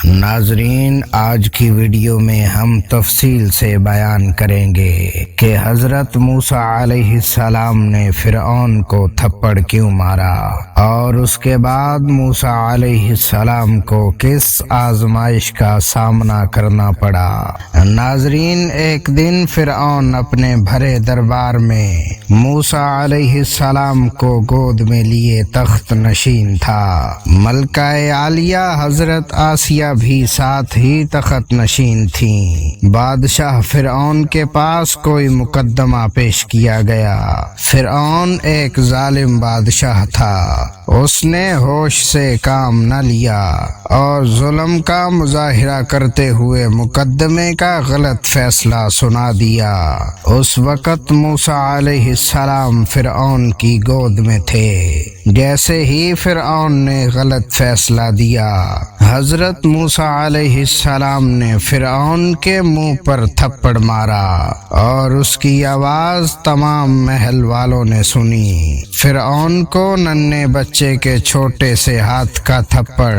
ناظرین، آج کی ویڈیو میں ہم تفصیل سے بیان کریں گے کہ حضرت موسیٰ علیہ السلام نے فرعون کو تھپڑ کیوں مارا اور اس کے بعد موسیٰ علیہ السلام کو کس آزمائش کا سامنا کرنا پڑا۔ ناظرین، ایک دن فرعون اپنے بھرے دربار میں موسیٰ علیہ السلام کو گود میں لیے تخت نشین تھا۔ ملکہ عالیہ حضرت آسیہ بھی ساتھ ہی تخت نشین تھیں۔ بادشاہ فرعون کے پاس کوئی مقدمہ پیش کیا گیا۔ فرعون ایک ظالم بادشاہ تھا۔ اس نے ہوش سے کام نہ لیا اور ظلم کا مظاہرہ کرتے ہوئے مقدمے کا غلط فیصلہ سنا دیا۔ اس وقت موسیٰ علیہ السلام فرعون کی گود میں تھے۔ جیسے ہی فرعون نے غلط فیصلہ دیا، حضرت موسیٰ علیہ السلام نے فرعون کے منہ پر تھپڑ مارا اور اس کی آواز تمام محل والوں نے سنی۔ فرعون کو ننھے بچے کے چھوٹے سے ہاتھ کا تھپڑ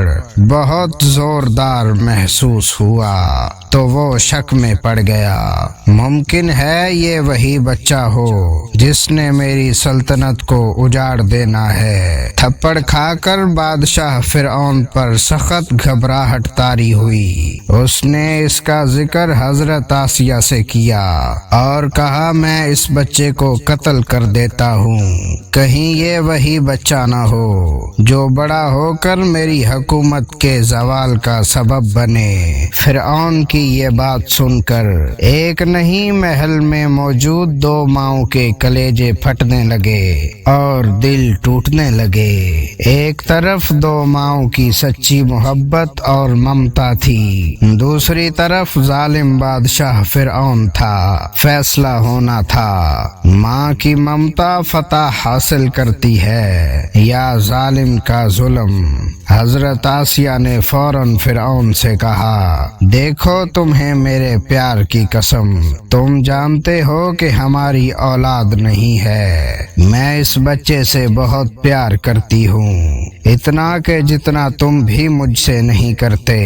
بہت زوردار محسوس ہوا تو وہ شک میں پڑ گیا، ممکن ہے یہ وہی بچہ ہو جس نے میری سلطنت کو اجاڑ دینا ہے۔ تھپڑ کھا کر بادشاہ فرعون پر سخت گھبراہٹ طاری ہوئی۔ اس نے اس کا ذکر حضرت آسیہ سے کیا اور کہا، میں اس بچے کو قتل کر دیتا ہوں، کہیں یہ وہی بچہ نہ ہو جو بڑا ہو کر میری حکومت کے زوال کا سبب بنے۔ فرعون کی یہ بات سن کر ایک نہیں محل میں موجود دو ماؤں کے کلیجے پھٹنے لگے اور دل ٹوٹنے لگے۔ ایک طرف دو ماؤں کی سچی محبت اور ممتا تھی، دوسری طرف ظالم بادشاہ فرعون تھا۔ فیصلہ ہونا تھا، ماں کی ممتا فتح حاصل کرتی ہے یا ظالم کا ظلم۔ حضرت آسیہ نے فوراً فرعون سے کہا، دیکھو تمہیں میرے پیار کی قسم، تم جانتے ہو کہ ہماری اولاد نہیں ہے، میں اس بچے سے بہت پیار کرتی ہوں، اتنا کہ جتنا تم بھی مجھ سے نہیں کرتے۔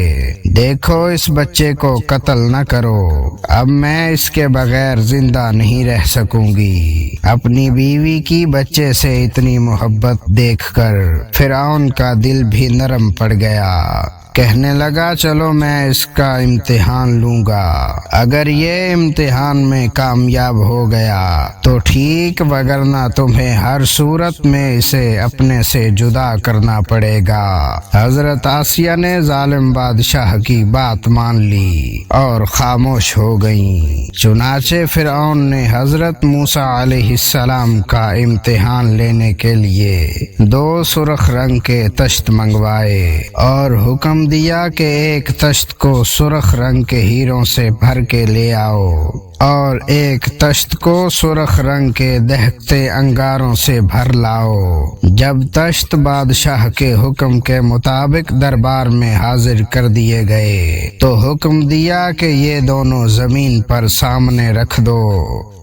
دیکھو اس بچے کو قتل نہ کرو، اب میں اس کے بغیر زندہ نہیں رہ سکوں گی۔ اپنی بیوی کی بچے سے اتنی محبت دیکھ کر فرعون کا دل بھی نرم پڑ گیا۔ کہنے لگا، چلو میں اس کا امتحان لوں گا، اگر یہ امتحان میں کامیاب ہو گیا تو ٹھیک، وگرنہ تمہیں ہر صورت میں اسے اپنے سے جدا کرنا پڑے گا۔ حضرت آسیہ نے ظالم بادشاہ کی بات مان لی اور خاموش ہو گئیں۔ چنانچہ فرعون نے حضرت موسیٰ علیہ السلام کا امتحان لینے کے لیے دو سرخ رنگ کے تشت منگوائے اور حکم دیا کہ ایک تشت کو سرخ رنگ کے ہیروں سے بھر کے لے آؤ اور ایک تشت کو سرخ رنگ کے دہکتے انگاروں سے بھر لاؤ۔ جب تشت بادشاہ کے حکم کے مطابق دربار میں حاضر کر دیے گئے تو حکم دیا کہ یہ دونوں زمین پر سامنے رکھ دو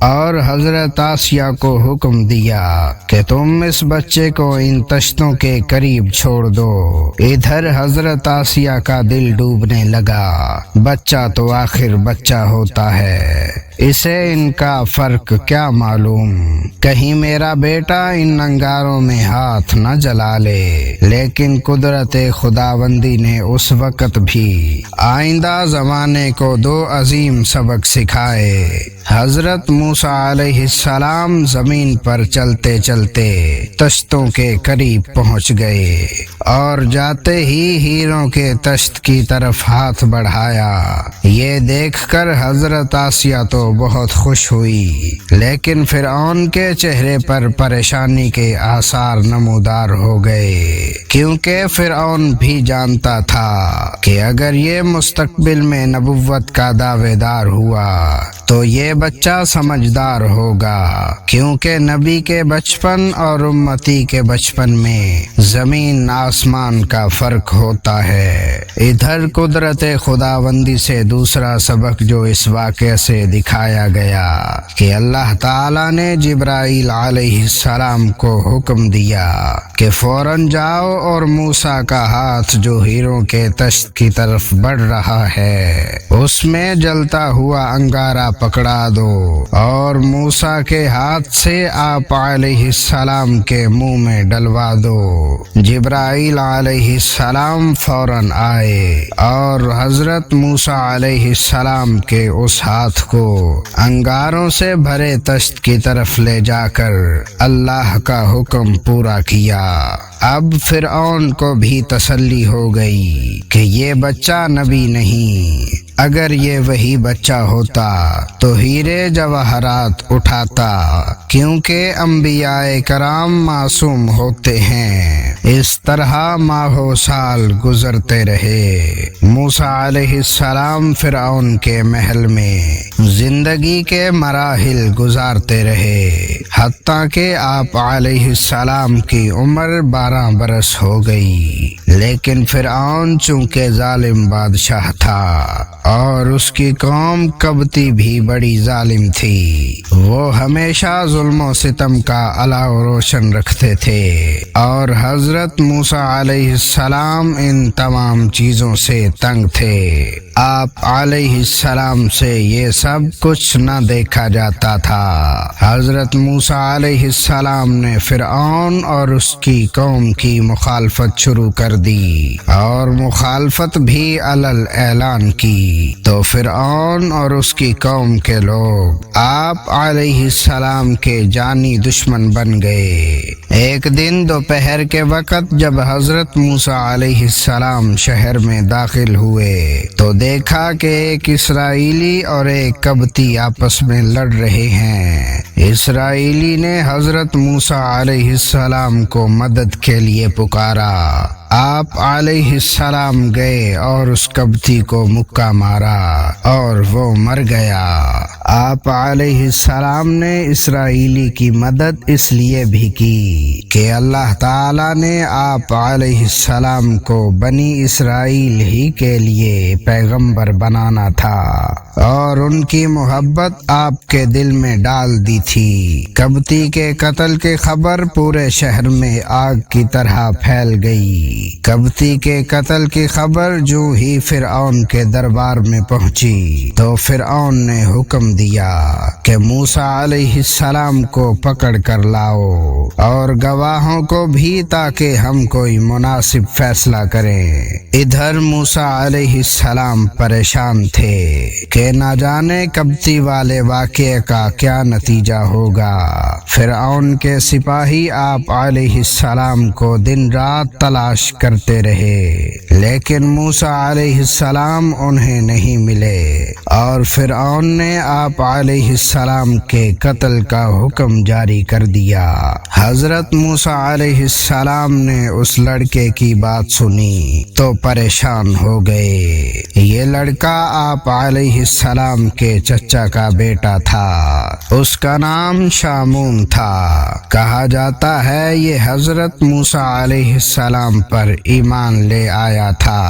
اور حضرت آسیہ کو حکم دیا کہ تم اس بچے کو ان تشتوں کے قریب چھوڑ دو۔ ادھر حضرت آسیہ کا دل ڈوبنے لگا، بچہ تو آخر بچہ ہوتا ہے، اسے ان کا فرق کیا معلوم، کہیں میرا بیٹا ان انگاروں میں ہاتھ نہ جلا لے۔ لیکن قدرت خداوندی نے اس وقت بھی آئندہ زمانے کو دو عظیم سبق سکھائے۔ حضرت موسیٰ علیہ السلام زمین پر چلتے چلتے تشتوں کے قریب پہنچ گئے اور جاتے ہی ہیروں کے تشت کی طرف ہاتھ بڑھایا۔ یہ دیکھ کر حضرت آسیہ تو بہت خوش ہوئی، لیکن فرعون کے چہرے پر پریشانی کے آثار نمودار ہو گئے، کیونکہ فرعون بھی جانتا تھا کہ اگر یہ مستقبل میں نبوت کا دعوے دار ہوا تو یہ بچہ سمجھدار ہوگا، کیونکہ نبی کے بچپن اور امتی کے بچپن میں زمین آسمان کا فرق ہوتا ہے۔ ادھر قدرت خداوندی سے دوسرا سبق جو اس واقعے سے دکھا اٹھایا گیا کہ اللہ تعالیٰ نے جبرائیل علیہ السلام کو حکم دیا کہ فوراً جاؤ اور موسیٰ کا ہاتھ جو ہیروں کے تشت کی طرف بڑھ رہا ہے اس میں جلتا ہوا انگارہ پکڑا دو اور موسیٰ کے ہاتھ سے آپ علیہ السلام کے منہ میں ڈلوا دو۔ جبرائیل علیہ السلام فوراً آئے اور حضرت موسیٰ علیہ السلام کے اس ہاتھ کو انگاروں سے بھرے تشت کی طرف لے جا کر اللہ کا حکم پورا کیا۔ اب فرعون کو بھی تسلی ہو گئی کہ یہ بچہ نبی نہیں، اگر یہ وہی بچہ ہوتا تو ہیرے جواہرات اٹھاتا، کیونکہ انبیاء کرام معصوم ہوتے ہیں۔ اس طرح ماہوں سال گزرتے رہے۔ موسیٰ علیہ السلام فرعون کے محل میں زندگی کے مراحل گزارتے رہے، حتیٰ کہ آپ علیہ السلام کی عمر 12 برس ہو گئی۔ لیکن فرعون چونکہ ظالم بادشاہ تھا اور اس کی قوم قبطی بھی بڑی ظالم تھی، وہ ہمیشہ ظلم و ستم کا علاوہ روشن رکھتے تھے، اور حضرت موسیٰ علیہ السلام ان تمام چیزوں سے تنگ تھے۔ آپ علیہ السلام سے یہ سب کچھ نہ دیکھا جاتا تھا۔ حضرت موسیٰ علیہ السلام نے فرعون اور اس کی قوم کی مخالفت شروع کر دی اور مخالفت بھی علل اعلان کی، تو فرعون اور اس کی قوم کے لوگ آپ علیہ السلام کے جانی دشمن بن گئے۔ ایک دن دوپہر کے وقت جب حضرت موسیٰ علیہ السلام شہر میں داخل ہوئے تو دیکھا کہ ایک اسرائیلی اور ایک قبطی آپس میں لڑ رہے ہیں۔ اسرائیلی نے حضرت موسیٰ علیہ السلام کو مدد کے لیے پکارا۔ آپ علیہ السلام گئے اور اس قبطی کو مکہ مارا اور وہ مر گیا۔ آپ علیہ السلام نے اسرائیلی کی مدد اس لیے بھی کی کہ اللہ تعالیٰ نے آپ علیہ السلام کو بنی اسرائیل ہی کے لیے پیغمبر بنانا تھا اور ان کی محبت آپ کے دل میں ڈال دی تھی۔ قبطی کے قتل کی خبر پورے شہر میں آگ کی طرح پھیل گئی۔ قبطی کے قتل کی خبر جو ہی فرعون کے دربار میں پہنچی تو فرعون نے حکم دیا کہ موسیٰ علیہ السلام کو پکڑ کر لاؤ اور گواہوں کو بھی، تاکہ ہم کوئی مناسب فیصلہ کریں۔ ادھر موسیٰ علیہ السلام پریشان تھے کہ نہ جانے قبطی والے واقعے کا کیا نتیجہ ہوگا۔ فرعون کے سپاہی آپ علیہ السلام کو دن رات تلاش کرتے رہے، لیکن موسیٰ علیہ السلام انہیں نہیں ملے، اور فرعون نے آپ علیہ السلام کے قتل کا حکم جاری کر دیا۔ حضرت موسیٰ علیہ السلام نے اس لڑکے کی بات سنی تو پریشان ہو گئے۔ یہ لڑکا آپ علیہ السلام کے چچا کا بیٹا تھا، اس کا نام شامون تھا۔ کہا جاتا ہے یہ حضرت موسیٰ علیہ السلام پر ایمان لے آیا تھا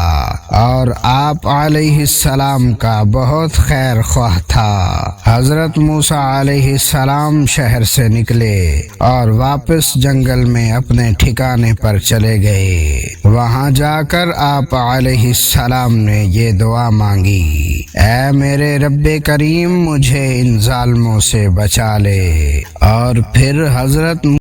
اور آپ علیہ السلام کا بہت خیر خواہ تھا۔ حضرت موسیٰ علیہ السلام شہر سے نکلے اور واپس جنگل میں اپنے ٹھکانے پر چلے گئے۔ وہاں جا کر آپ علیہ السلام نے یہ دعا مانگی، اے میرے رب کریم مجھے ان ظالموں سے بچا لے۔ اور پھر حضرت